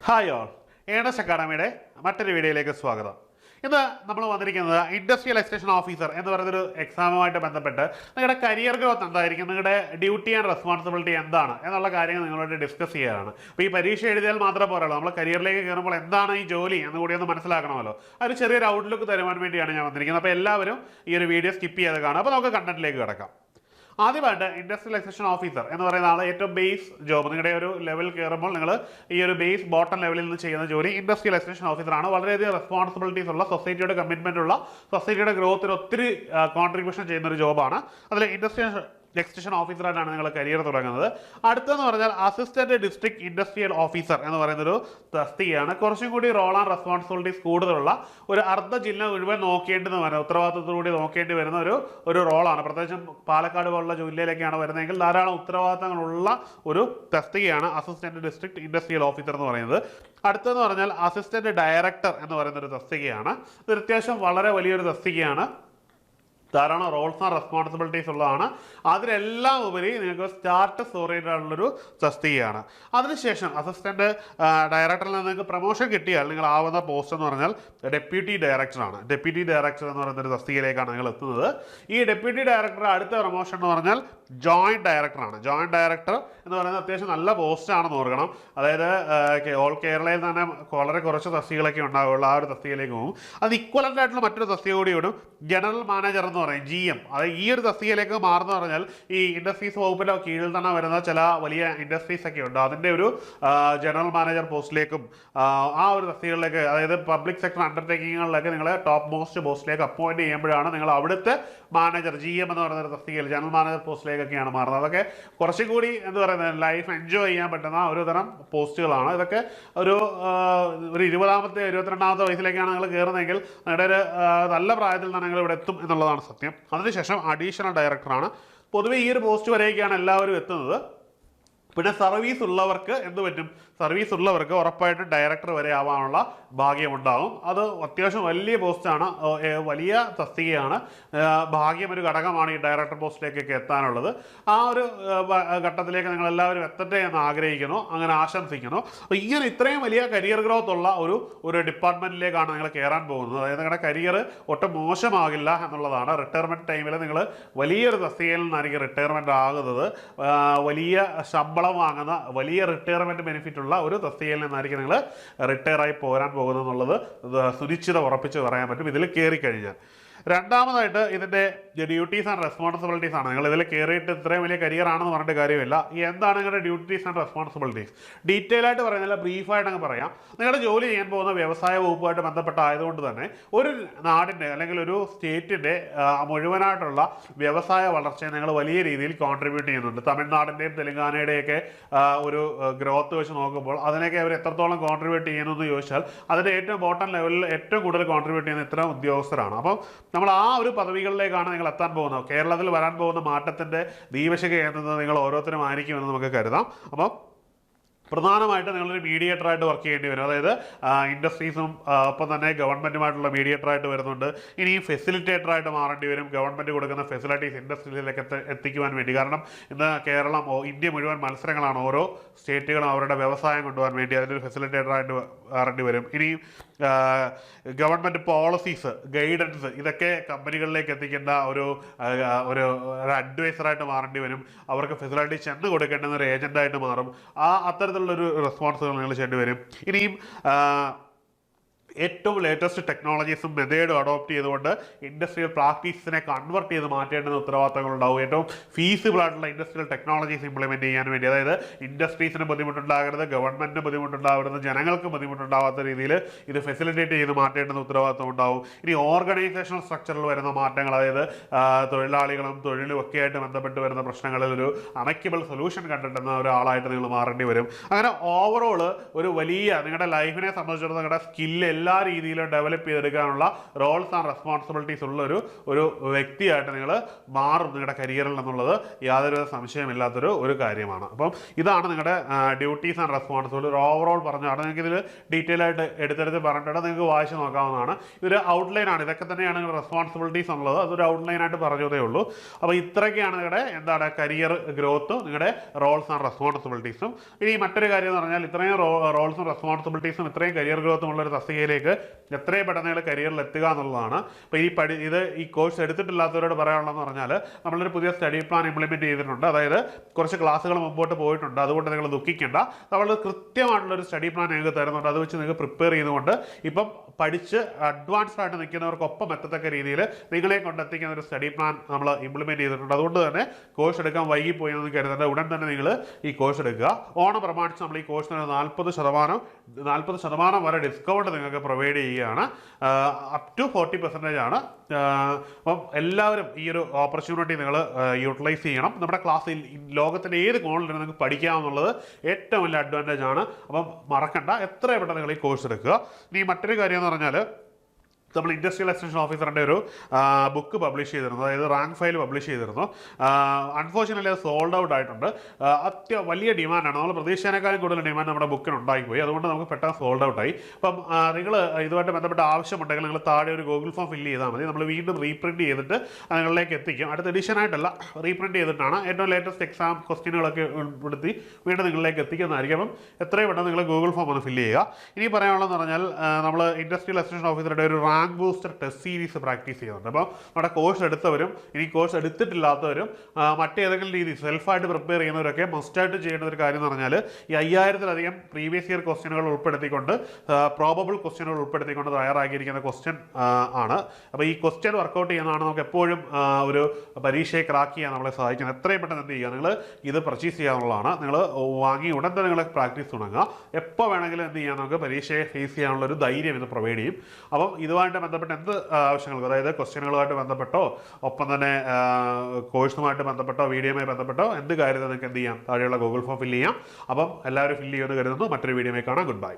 Hi all earnest അക്കാഡമിയുടെ മറ്റൊരു വീഡിയോയിലേക്ക് സ്വാഗതം. ഇന്ന് നമ്മൾ വന്നിരിക്കുന്നത് ഇൻഡസ്ട്രിയൽ എക്സ്റ്റൻഷൻ ഓഫീസർ എന്ന് പറയുന്നൊരു എക്സാമുമായിട്ട് ബന്ധപ്പെട്ട് നിങ്ങളുടെ കരിയർ ഗ്രോത്ത് എന്തായിരിക്കും, നിങ്ങളുടെ ഡ്യൂട്ടി ആൻഡ് റെസ്പോൺസിബിലിറ്റി എന്താണ് എന്നുള്ള കാര്യങ്ങൾ നിങ്ങളോട് ഡിസ്കസ് ചെയ്യുകയാണ്. അപ്പോൾ ഈ പരീക്ഷ എഴുതിയാൽ മാത്രമേ പോരല്ലോ, നമ്മൾ കരിയറിലേക്ക് കയറുമ്പോൾ എന്താണ് ഈ ജോലി എന്ന് കൂടി ഒന്ന് മനസ്സിലാക്കണമല്ലോ. ഒരു ചെറിയൊരു ഔട്ട്ലുക്ക് തരുവാൻ വേണ്ടിയാണ് ഞാൻ വന്നിരിക്കുന്നത്. അപ്പോൾ എല്ലാവരും ഈ ഒരു വീഡിയോ സ്കിപ്പ് ചെയ്ത് കാണാം. അപ്പോൾ നമുക്ക് കണ്ടന്റിലേക്ക് കിടക്കാം. ആദ്യമായിട്ട് ഇൻഡസ്ട്രിയൽ എക്സ്റ്റൻഷൻ ഓഫീസർ എന്ന് പറയുന്ന ആൾ ഏറ്റവും ബേസ് ജോബ്, നിങ്ങളുടെ ഒരു ലെവൽ കയറുമ്പോൾ നിങ്ങൾ ഈ ഒരു ബേസ് ബോട്ടം ലെവലിൽ നിന്ന് ചെയ്യുന്ന ജോലി ഇൻഡസ്ട്രിയൽ എക്സ്റ്റൻഷൻ ഓഫീസറാണ്. വളരെയധികം റെസ്പോൺസിബിലിറ്റീസ് ഉള്ള, സൊസൈറ്റിയുടെ കമ്മിറ്റ്മെന്റ് ഉള്ള, സൊസൈറ്റിയുടെ ഗ്രോത്തിന് ഒത്തിരി കോൺട്രിബ്യൂഷൻ ചെയ്യുന്ന ഒരു ജോബാണ്. അതിൽ ഇൻഡസ്ട്രിയൽ എക്സ്റ്റൻഷൻ ഓഫീസറായിട്ടാണ് നിങ്ങൾ കരിയർ തുടങ്ങുന്നത്. അടുത്തെന്ന് പറഞ്ഞാൽ അസിസ്റ്റന്റ് ഡിസ്ട്രിക്ട് ഇൻഡസ്ട്രിയൽ ഓഫീസർ എന്ന് പറയുന്നൊരു തസ്തികയാണ്. കുറച്ചും കൂടി റോൾ ആൻഡ് റെസ്പോൺസിബിലിറ്റീസ് കൂടുതലുള്ള, ഒരു അർദ്ധ ജില്ല മുഴുവൻ നോക്കേണ്ടെന്ന് വരുന്ന, ഉത്തരവാദിത്തത്തോടുകൂടി നോക്കേണ്ടി വരുന്ന ഒരു റോളാണ്. പ്രത്യേകിച്ചും പാലക്കാട് പോലുള്ള ജില്ലയിലേക്കാണ് വരുന്നതെങ്കിൽ ധാരാളം ഉത്തരവാദിത്തങ്ങളുള്ള ഒരു തസ്തികയാണ് അസിസ്റ്റന്റ് ഡിസ്ട്രിക്ട് ഇൻഡസ്ട്രിയൽ ഓഫീസർ എന്ന് പറയുന്നത്. അടുത്തെന്ന് പറഞ്ഞാൽ അസിസ്റ്റന്റ് ഡയറക്ടർ എന്ന് പറയുന്ന ഒരു തസ്തികയാണ്. ഇത് അത്യാവശ്യം വളരെ വലിയൊരു തസ്തികയാണ്. ധാരാളം റോൾസ് ആൻഡ് റെസ്പോൺസിബിലിറ്റീസ് ഉള്ളതാണ്. അതിലെല്ലാം ഉപരി നിങ്ങൾക്ക് സ്റ്റാറ്റസ് ഓറിയൻറ്റഡ് ആയിട്ടുള്ളൊരു തസ്തികയാണ്. അതിനുശേഷം അസിസ്റ്റന്റ് ഡയറക്ടറിൽ നിന്ന് നിങ്ങൾക്ക് പ്രൊമോഷൻ കിട്ടിയാൽ നിങ്ങൾ ആവുന്ന പോസ്റ്റ് എന്ന് പറഞ്ഞാൽ ഡെപ്യൂട്ടി ഡയറക്ടറാണ്. ഡെപ്യൂട്ടി ഡയറക്ടർ എന്ന് പറയുന്ന ഒരു തസ്തികയിലേക്കാണ് നിങ്ങൾ എത്തുന്നത്. ഈ ഡെപ്യൂട്ടി ഡയറക്ടറുടെ അടുത്ത പ്രൊമോഷൻ എന്ന് പറഞ്ഞാൽ ജോയിന്റ് ഡയറക്ടറാണ്. ജോയിന്റ് ഡയറക്ടർ എന്ന് പറയുന്നത് അത്യാവശ്യം നല്ല പോസ്റ്റാണെന്ന് ഓർക്കണം. അതായത് ഓൾ കേരളയിൽ തന്നെ വളരെ കുറച്ച് തസ്തികകളൊക്കെ ഉണ്ടാവുള്ളൂ. ആ ഒരു തസ്തികയിലേക്ക് പോകും. അത് ഇക്വലൻ്റ് ആയിട്ടുള്ള മറ്റൊരു തസ്തിക കൂടി വിടും, ജനറൽ മാനേജർ എന്ന് പറയും, GM. അതായത് ഈ ഒരു തസ്തികയിലേക്ക് മാറുന്ന പറഞ്ഞാൽ ഈ ഇൻഡസ്ട്രീസ് വകുപ്പിൻ്റെ കീഴിൽ തന്നെ വരുന്ന ചില വലിയ ഇൻഡസ്ട്രീസ് ഒക്കെ ഉണ്ട്. അതിൻ്റെ ഒരു ജനറൽ മാനേജർ പോസ്റ്റിലേക്കും ആ ഒരു തസ്തികകളിലേക്ക്, അതായത് പബ്ലിക് സെക്ടർ അണ്ടർടേക്കിങ്ങുകളിലേക്ക് നിങ്ങളെ ടോപ്പ് മോസ്റ്റ് പോസ്റ്റിലേക്ക് അപ്പോയിൻറ്റ് ചെയ്യുമ്പോഴാണ് നിങ്ങൾ അവിടുത്തെ മാനേജർ GM എന്ന് പറയുന്ന ഒരു തസ്തികയിൽ ജനറൽ മാനേജർ പോസ്റ്റിലേക്കൊക്കെയാണ് മാറുന്നത്. അതൊക്കെ കുറച്ചും കൂടി എന്താ പറയുന്നത് ലൈഫ് എൻജോയ് ചെയ്യാൻ പറ്റുന്ന ഒരു തരം പോസ്റ്റുകളാണ്. ഇതൊക്കെ ഒരു 20ാമത്തെ 22ാമത്തെ വയസ്സിലേക്കാണ് നിങ്ങൾ കയറുന്നതെങ്കിൽ നിങ്ങളുടെ ഒരു നല്ല പ്രായത്തിൽ തന്നെ നിങ്ങൾ ഇവിടെ എത്തും എന്നുള്ളതാണ് സത്യം. അതിനുശേഷം അഡീഷണൽ ഡയറക്ടറാണ്. പൊതുവെ ഈ ഒരു പോസ്റ്റ് വരെയൊക്കെയാണ് എല്ലാവരും എത്തുന്നത്. പിന്നെ സർവീസ് ഉള്ളവർക്ക് എന്ത് പറ്റും, സർവീസ് ഉള്ളവർക്ക് ഉറപ്പായിട്ടും ഡയറക്ടർ വരെ ആവാനുള്ള ഭാഗ്യമുണ്ടാകും. അത് അത്യാവശ്യം വലിയ പോസ്റ്റാണ്, വലിയ തസ്തികയാണ്. ഭാഗ്യം ഒരു ഘടകമാണ് ഈ ഡയറക്ടർ പോസ്റ്റിലേക്കൊക്കെ എത്താനുള്ളത്. ആ ഒരു ഘട്ടത്തിലേക്ക് നിങ്ങൾ എല്ലാവരും എത്തട്ടെ എന്ന് ആഗ്രഹിക്കുന്നു, അങ്ങനെ ആശംസിക്കുന്നു. അപ്പോൾ ഇങ്ങനെ ഇത്രയും വലിയ കരിയർ ഗ്രോത്ത് ഉള്ള ഒരു ഡിപ്പാർട്ട്മെൻറ്റിലേക്കാണ് നിങ്ങൾ കയറാൻ പോകുന്നത്. അതായത് നിങ്ങളുടെ കരിയർ ഒട്ടും മോശമാകില്ല എന്നുള്ളതാണ്. റിട്ടയർമെൻറ്റ് ടൈമിൽ നിങ്ങൾ വലിയൊരു തസ്തികയിൽ നിന്നായിരിക്കും റിട്ടയർമെൻറ്റ് ആകുന്നത്. വലിയ ശമ്പളം വാങ്ങുന്ന, വലിയ റിട്ടയർമെൻറ്റ് ബെനിഫിറ്റ് ഉള്ള ഒരു തസ്തികയിൽ നിന്നായിരിക്കും നിങ്ങൾ റിട്ടയർ ആയി പോരാൻ പോകുന്നത് എന്നുള്ളത് സുനിശ്ചിത ഉറപ്പിച്ച് പറയാൻ പറ്റും ഇതിൽ കയറി കഴിഞ്ഞാൽ. രണ്ടാമതായിട്ട് ഇതിൻ്റെ ഡ്യൂട്ടീസ് ആൻഡ് റെസ്പോൺസിബിലിറ്റീസ് ആണ്. നിങ്ങൾ ഇതിൽ കയറിയിട്ട് ഇത്രയും വലിയ കരിയർ ആണെന്ന് പറഞ്ഞിട്ട് കാര്യമില്ല. എന്താണ് നിങ്ങളുടെ ഡ്യൂട്ടീസ് ആൻഡ് റെസ്പോൺസിബിലിറ്റീസ്? ഡീറ്റെയിൽ ആയിട്ട് പറയുന്നില്ല, ബ്രീഫായിട്ട് അങ്ങ് പറയാം. നിങ്ങളുടെ ജോലി ചെയ്യാൻ പോകുന്ന വ്യവസായ വകുപ്പുമായിട്ട് ബന്ധപ്പെട്ടായതുകൊണ്ട് തന്നെ ഒരു നാടിൻ്റെ അല്ലെങ്കിൽ ഒരു സ്റ്റേറ്റിൻ്റെ മുഴുവനായിട്ടുള്ള വ്യവസായ വളർച്ചയെ നിങ്ങൾ വലിയ രീതിയിൽ കോൺട്രിബ്യൂട്ട് ചെയ്യുന്നുണ്ട്. തമിഴ്നാടിൻ്റെയും തെലങ്കാനയുടെയൊക്കെ ഒരു ഗ്രോത്ത് വെച്ച് നോക്കുമ്പോൾ അതിനൊക്കെ അവർ എത്രത്തോളം കോൺട്രിബ്യൂട്ട് ചെയ്യുന്നു എന്ന് ചോദിച്ചാൽ അതിൻ്റെ ഏറ്റവും ബോട്ടം ലെവലിൽ ഏറ്റവും കൂടുതൽ കോൺട്രിബ്യൂട്ട് ചെയ്യുന്ന ഇത്തരം ഉദ്യോഗസ്ഥരാണ്. അപ്പം നമ്മൾ ആ ഒരു പദവികളിലേക്കാണ് നിങ്ങൾ എത്താൻ പോകുന്നത്. കേരളത്തിൽ വരാൻ പോകുന്ന മാറ്റത്തിൻ്റെ ദീപശിഖ എന്നത് നിങ്ങൾ ഓരോരുത്തരും ആയിരിക്കുമെന്ന് നമുക്ക് കരുതാം. അപ്പം പ്രധാനമായിട്ട് നിങ്ങളൊരു മീഡിയേറ്ററായിട്ട് വർക്ക് ചെയ്യേണ്ടി വരും. അതായത് ഇൻഡസ്ട്രീസും ഒപ്പം തന്നെ ഗവൺമെൻറ്റുമായിട്ടുള്ള മീഡിയേറ്ററായിട്ട് വരുന്നുണ്ട്. ഇനി ഫെസിലിറ്റേറ്ററായിട്ട് മാറേണ്ടി വരും. ഗവൺമെൻറ് കൊടുക്കുന്ന ഫെസിലിറ്റീസ് ഇൻഡസ്ട്രിയിലേക്ക് എത്തിക്കുവാൻ വേണ്ടി. കാരണം ഇന്ന് കേരളം, ഇന്ത്യ മുഴുവൻ മത്സരങ്ങളാണ്. ഓരോ സ്റ്റേറ്റുകളും അവരുടെ വ്യവസായം കൊണ്ടുപോകാൻ വേണ്ടി അതിനൊരു ഫെസിലിറ്റേറ്ററായിട്ട് മാറേണ്ടി വരും. ഇനി ഗവൺമെൻറ് പോളിസീസ്, ഗൈഡൻസ്, ഇതൊക്കെ കമ്പനികളിലേക്ക് എത്തിക്കേണ്ട ഒരു അഡ്വൈസറായിട്ട് മാറേണ്ടി വരും. അവർക്ക് ഫെസിലിറ്റി ചെന്ന് കൊടുക്കേണ്ടുന്ന ഒരു ഏജൻ്റായിട്ട് മാറും. അത്തരത്തിലുള്ളൊരു റെസ്പോൺസിബിൾ നിങ്ങൾ ചെയ്യേണ്ടി വരും. ഇനിയും ഏറ്റവും ലേറ്റസ്റ്റ് ടെക്നോളജീസും മെത്തേഡും അഡോപ്റ്റ് ചെയ്തുകൊണ്ട് ഇൻഡസ്ട്രിയൽ പ്രാക്ടീസിനെ കൺവെർട്ട് ചെയ്ത് മാറ്റേണ്ടുന്ന ഉത്തരവാദിത്തങ്ങളുണ്ടാവും. ഏറ്റവും ഫീസിബിൾ ആയിട്ടുള്ള ഇൻഡസ്ട്രിയൽ ടെക്നോളജീസ് ഇംപ്ലിമെൻറ്റ് ചെയ്യാൻ വേണ്ടി. അതായത് ഇൻഡസ്ട്രീസിന് ബുദ്ധിമുട്ടുണ്ടാകരുത്, ഗവൺമെൻറ്റിന് ബുദ്ധിമുട്ടുണ്ടാകരുത്, ജനങ്ങൾക്ക് ബുദ്ധിമുട്ടുണ്ടാകാത്ത രീതിയിൽ ഇത് ഫെസിലിറ്റേറ്റ് ചെയ്ത് മാറ്റേണ്ടുന്ന ഉത്തരവാദിത്തം ഉണ്ടാവും. ഇനി ഓർഗനൈസേഷണൽ സ്ട്രക്ചറിൽ വരുന്ന മാറ്റങ്ങൾ, അതായത് തൊഴിലാളികളും തൊഴിലും ഒക്കെ ആയിട്ട് ബന്ധപ്പെട്ട് വരുന്ന പ്രശ്നങ്ങളിൽ ഒരു അമൈക്കബിൾ സൊല്യൂഷൻ കണ്ടെത്തുന്ന ഒരാളായിട്ട് നിങ്ങൾ മാറേണ്ടി വരും. അങ്ങനെ ഓവറോൾ ഒരു വലിയ നിങ്ങളുടെ ലൈഫിനെ സംബന്ധിച്ചിടത്തോളം നിങ്ങളുടെ സ്കില്ല് എല്ലാ രീതിയിലും ഡെവലപ്പ് ചെയ്തെടുക്കാനുള്ള റോൾസ് ആൻഡ് റെസ്പോൺസിബിലിറ്റീസ് ഉള്ള ഒരു വ്യക്തിയായിട്ട് നിങ്ങൾ മാറും നിങ്ങളുടെ കരിയറിൽ എന്നുള്ളത് യാതൊരു സംശയമില്ലാത്തൊരു കാര്യമാണ്. അപ്പം ഇതാണ് നിങ്ങളുടെ ഡ്യൂട്ടീസ് ആൻഡ് റെസ്പോൺസിബിലിറ്റി ഒരു ഓവറോൾ പറഞ്ഞാണ്. നിങ്ങൾക്ക് ഇതിൽ ഡീറ്റെയിൽ ആയിട്ട് എടുത്തെടുത്ത് പറഞ്ഞിട്ട് നിങ്ങൾക്ക് വായിച്ച് നോക്കാവുന്നതാണ്. ഇതൊരു ഔട്ട്ലൈൻ ആണ്. ഇതൊക്കെ തന്നെയാണ് നിങ്ങളുടെ റെസ്പോൺസിബിലിറ്റീസ് എന്നുള്ളത്. അതൊരു ഔട്ട്ലൈനായിട്ട് പറഞ്ഞതേ ഉള്ളൂ. അപ്പോൾ ഇത്രയൊക്കെയാണ് നിങ്ങളുടെ കരിയർ ഗ്രോത്ത്, നിങ്ങളുടെ റോൾസ് ആൻഡ് റെസ്പോൺസിബിലിറ്റീസും. ഇനി മറ്റൊരു കാര്യം എന്ന് പറഞ്ഞാൽ ഇത്രയും റോൾസും റെസ്പോൺസിബിലിറ്റീസും ഇത്രയും കരിയർ ഗ്രോത്തും ഉള്ള ഒരു തസ്തികയിലേക്ക് എത്രയും പെട്ടെന്ന് നിങ്ങൾ കരിയറിൽ എത്തുക എന്നുള്ളതാണ്. അപ്പോൾ ഈ കോഴ്സ് എടുത്തിട്ടില്ലാത്തവരോട് പറയാനുള്ളതെന്ന് പറഞ്ഞാൽ നമ്മളൊരു പുതിയ സ്റ്റഡി പ്ലാൻ ഇംപ്ലിമെൻറ്റ് ചെയ്തിട്ടുണ്ട്. അതായത് കുറച്ച് ക്ലാസ്സുകൾ മുമ്പോട്ട് പോയിട്ടുണ്ട്. അതുകൊണ്ട് നിങ്ങൾ ദുഃഖിക്കേണ്ട. നമ്മൾ കൃത്യമായിട്ടുള്ളൊരു സ്റ്റഡി പ്ലാൻ നിങ്ങൾക്ക് തരുന്നുണ്ട്. അത് വെച്ച് നിങ്ങൾക്ക് പ്രിപ്പയർ ചെയ്തുകൊണ്ട് ഇപ്പം പഠിച്ച് അഡ്വാൻസ്ഡ് ആയിട്ട് നിൽക്കുന്നവർക്കൊപ്പം എത്തത്തക്ക രീതിയിൽ നിങ്ങളെ കൊണ്ടെത്തിക്കുന്ന ഒരു സ്റ്റഡി പ്ലാൻ നമ്മൾ ഇംപ്ലിമെൻറ്റ് ചെയ്തിട്ടുണ്ട്. അതുകൊണ്ട് തന്നെ കോഴ്സ് എടുക്കാൻ വൈകിപ്പോയി എന്ന് കരുതേണ്ട. ഉടൻ തന്നെ നിങ്ങൾ ഈ കോഴ്സ് എടുക്കുക. ഓണം പ്രമാണിച്ച് നമ്മൾ ഈ കോഴ്സിന് 40% വരെ ഡിസ്കൗണ്ട് നിങ്ങൾക്ക് പ്രൊവൈഡ് ചെയ്യുകയാണ്. അപ് ടു 40% ആണ്. അപ്പം എല്ലാവരും ഈ ഒരു ഓപ്പർച്യൂണിറ്റി നിങ്ങൾ യൂട്ടിലൈസ് ചെയ്യണം. നമ്മുടെ ക്ലാസ്സിൽ ലോകത്തിൻ്റെ ഏത് കോണിലും നിങ്ങൾക്ക് പഠിക്കാമെന്നുള്ളത് ഏറ്റവും വലിയ അഡ്വാൻറ്റേജ് ആണ്. അപ്പം മറക്കണ്ട, എത്രയും പെട്ടെന്ന് നിങ്ങൾ ഈ കോഴ്സ് എടുക്കുക. ഇനി മറ്റൊരു കാര്യം എന്ന് പറഞ്ഞാൽ നമ്മൾ ഇൻഡസ്ട്രിയൽ എക്സ്റ്റൻഷൻ ഓഫീസറിൻ്റെ ഒരു ബുക്ക് പബ്ലിഷ് ചെയ്തിരുന്നു. അതായത് റാങ്ക് ഫയൽ പബ്ലിഷ് ചെയ്തിരുന്നു. അൺഫോർച്യുനേറ്റ്ലി അത് സോൾഡ് ഔട്ട് ആയിട്ടുണ്ട്. വലിയ ഡിമാൻഡാണ്. നമ്മൾ പ്രതീക്ഷേനേക്കാളും കൂടുതൽ ഡിമാൻഡ് നമ്മുടെ ബുക്കിന് ഉണ്ടായിപ്പോയി. അതുകൊണ്ട് നമുക്ക് പെട്ടെന്ന് സോൾഡ് ഔട്ട് ആയി. അപ്പം നിങ്ങൾ ഇതുമായിട്ട് ബന്ധപ്പെട്ട ആവശ്യമുണ്ടെങ്കിൽ നിങ്ങൾ താഴെ ഒരു ഗൂഗിൾ ഫോം ഫില്ല് ചെയ്താൽ മതി. നമ്മൾ വീണ്ടും റീപ്രിൻറ്റ് ചെയ്തിട്ട് നിങ്ങളിലേക്ക് എത്തിക്കും. അടുത്ത എഡിഷനായിട്ടല്ല, റീപ്രിൻറ്റ് ചെയ്തിട്ടാണ് ഏറ്റവും ലേറ്റസ്റ്റ് എക്സാം ക്വസ്റ്റ്യനുകളൊക്കെ ഉൾപ്പെടുത്തി വീണ്ടും നിങ്ങളിലേക്ക് എത്തിക്കുന്നതായിരിക്കും. അപ്പം എത്രയും പെട്ടെന്ന് നിങ്ങൾ ഗൂഗിൾ ഫോം ഒന്ന് ഫില്ല് ചെയ്യുക. ഇനി പറയാനുള്ളതെന്ന് പറഞ്ഞാൽ നമ്മൾ ഇൻഡസ്ട്രിയൽ എക്സ്റ്റൻഷൻ ഓഫീസറുടെ ഒരു rank booster test series practice ചെയ്യുന്നുണ്ട്. അപ്പോൾ നമ്മുടെ കോഴ്സ് എടുത്തവരും ഇനി കോഴ്സ് എടുത്തിട്ടില്ലാത്തവരും മറ്റേതെങ്കിലും രീതി സെൽഫായിട്ട് പ്രിപ്പയർ ചെയ്യുന്നവരൊക്കെ മസ്റ്റായിട്ട് ചെയ്യേണ്ട ഒരു കാര്യം എന്ന് പറഞ്ഞാൽ ഈ 5000-ലധികം പ്രീവിയസ് ഇയർ ക്വസ്റ്റ്യനുകൾ ഉൾപ്പെടുത്തിക്കൊണ്ട് പ്രോബബിൾ ക്വസ്റ്റ്യനുകൾ ഉൾപ്പെടുത്തിക്കൊണ്ട് തയ്യാറാക്കിയിരിക്കുന്ന ക്വസ്റ്റ്യൻ ആണ്. അപ്പോൾ ഈ ക്വസ്റ്റ്യൻ വർക്കൗട്ട് ചെയ്യുന്നതാണ് നമുക്ക് എപ്പോഴും ഒരു പരീക്ഷയെ ക്രാക്ക് ചെയ്യാൻ നമ്മളെ സഹായിക്കുന്നത്. എത്രയും പെട്ടെന്ന് എന്ത് ചെയ്യുക, നിങ്ങൾ ഇത് പർച്ചേസ് ചെയ്യാനുള്ളതാണ്. നിങ്ങൾ വാങ്ങി ഉടൻ തന്നെ നിങ്ങൾ പ്രാക്ടീസ് തുടങ്ങുക. എപ്പോൾ വേണമെങ്കിലും എന്ത് ചെയ്യാം, നമുക്ക് പരീക്ഷയെ ഫേസ് ചെയ്യാനുള്ള ഒരു ധൈര്യം ഇത് പ്രൊവൈഡ് ചെയ്യും. അപ്പം ഇതുമായിട്ട് ബന്ധപ്പെട്ട് എന്ത് ആവശ്യങ്ങൾക്ക്, അതായത് ക്വസ്റ്റ്യനുകളുമായിട്ട് ബന്ധപ്പെട്ടോ ഒപ്പം തന്നെ കോഴ്സുമായിട്ട് ബന്ധപ്പെട്ടോ വീഡിയോയുമായി ബന്ധപ്പെട്ടോ എന്ത് കാര്യത്തിൽ നിങ്ങൾക്ക് എന്ത് ചെയ്യാം, താഴെയുള്ള ഗൂഗിൾ ഫോം ഫില്ല് ചെയ്യാം. അപ്പം എല്ലാവരും ഫില്ല് ചെയ്യുമെന്ന് കരുതുന്നു. മറ്റൊരു വീഡിയോയിൽ കാണാം. Good bye.